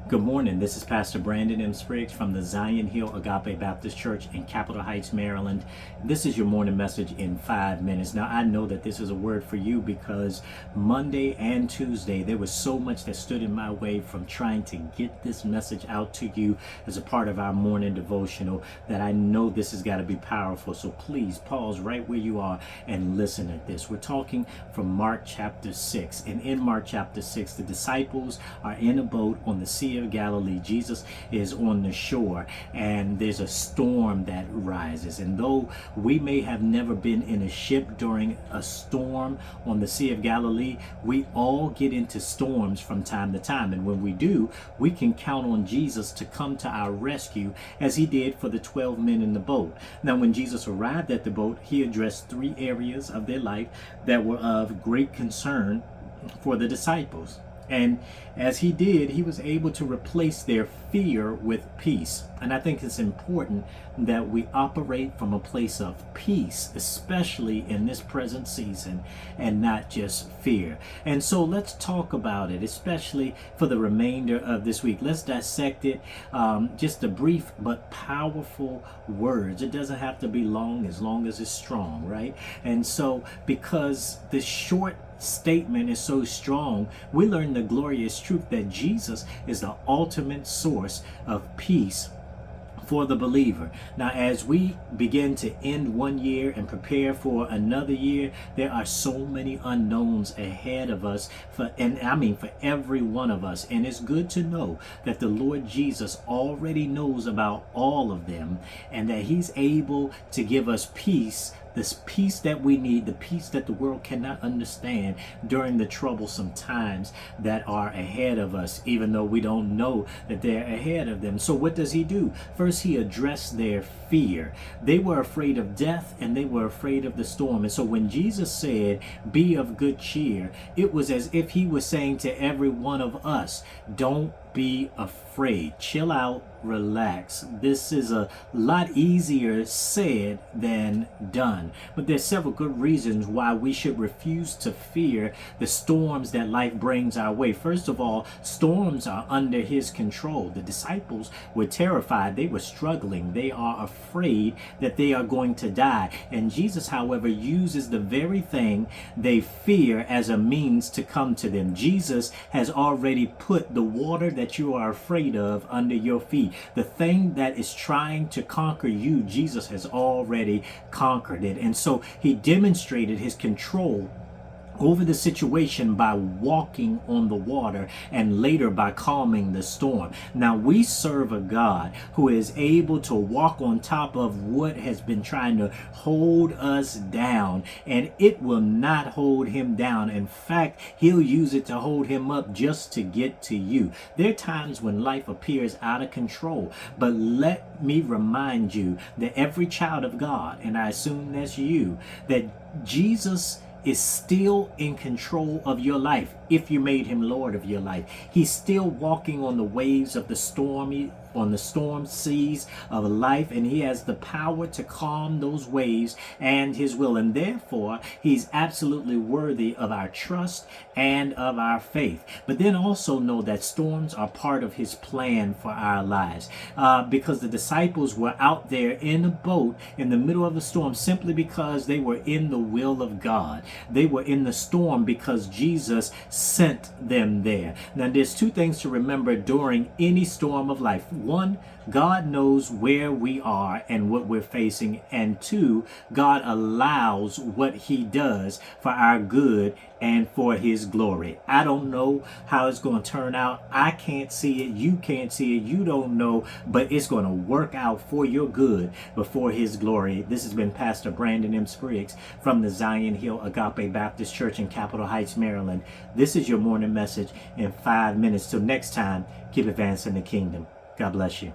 Good morning. This is Pastor Brandon M. Spriggs from the Zion Hill Agape Baptist Church in Capitol Heights, Maryland. This is your morning message in 5 minutes. Now, I know that this is a word for you because Monday and Tuesday, there was so much that stood in my way from trying to get this message out to you as a part of our morning devotional that I know this has got to be powerful. So please pause right where you are and listen at this. We're talking from Mark chapter 6. And in Mark chapter 6, the disciples are in a boat on the Sea of Galilee. Jesus is on the shore and there's a storm that rises. And though we may have never been in a ship during a storm on the Sea of Galilee, we all get into storms from time to time. And when we do, we can count on Jesus to come to our rescue as he did for the 12 men in the boat. Now, when Jesus arrived at the boat, he addressed 3 areas of their life that were of great concern for the disciples. And as he did, he was able to replace their fear with peace. And I think it's important that we operate from a place of peace, especially in this present season, and not just fear. And so let's talk about it, especially for the remainder of this week. Let's dissect it. Just a brief but powerful words. It doesn't have to be long as it's strong, right? And so because the short statement is so strong, we learn the glorious truth that Jesus is the ultimate source of peace for the believer. Now, as we begin to end one year and prepare for another year, there are so many unknowns ahead of us for every one of us. And it's good to know that the Lord Jesus already knows about all of them and that he's able to give us peace, this peace that we need, the peace that the world cannot understand during the troublesome times that are ahead of us, even though we don't know that they're ahead of them. So what does he do? First, he addressed their fear. They were afraid of death and they were afraid of the storm. And so when Jesus said, "Be of good cheer," it was as if he was saying to every one of us, don't be afraid. Chill out, relax. This is a lot easier said than done. But there's several good reasons why we should refuse to fear the storms that life brings our way. First of all, storms are under his control. The disciples were terrified. They were struggling. They are afraid that they are going to die. And Jesus, however, uses the very thing they fear as a means to come to them. Jesus has already put the water that you are afraid of under your feet. The thing that is trying to conquer you, Jesus has already conquered it. And so he demonstrated his control over the situation by walking on the water and later by calming the storm. Now, we serve a God who is able to walk on top of what has been trying to hold us down, and it will not hold him down. In fact, he'll use it to hold him up just to get to you. There are times when life appears out of control, but let me remind you that every child of God, and I assume that's you, that Jesus is still in control of your life if you made him Lord of your life. He's still walking on the waves of the storm seas of life, and he has the power to calm those waves and his will. And therefore, he's absolutely worthy of our trust and of our faith. But then also know that storms are part of his plan for our lives, because the disciples were out there in a boat in the middle of the storm simply because they were in the will of God. They were in the storm because Jesus sent them there. Now, there's 2 things to remember during any storm of life. 1, God knows where we are and what we're facing. And 2, God allows what he does for our good and for his glory. I don't know how it's going to turn out. I can't see it. You can't see it. You don't know, but it's going to work out for your good before his glory. This has been Pastor Brandon M. Spriggs from the Zion Hill Agape Baptist Church in Capitol Heights, Maryland. This is your morning message in 5 minutes. Till next time, keep advancing the kingdom. God bless you.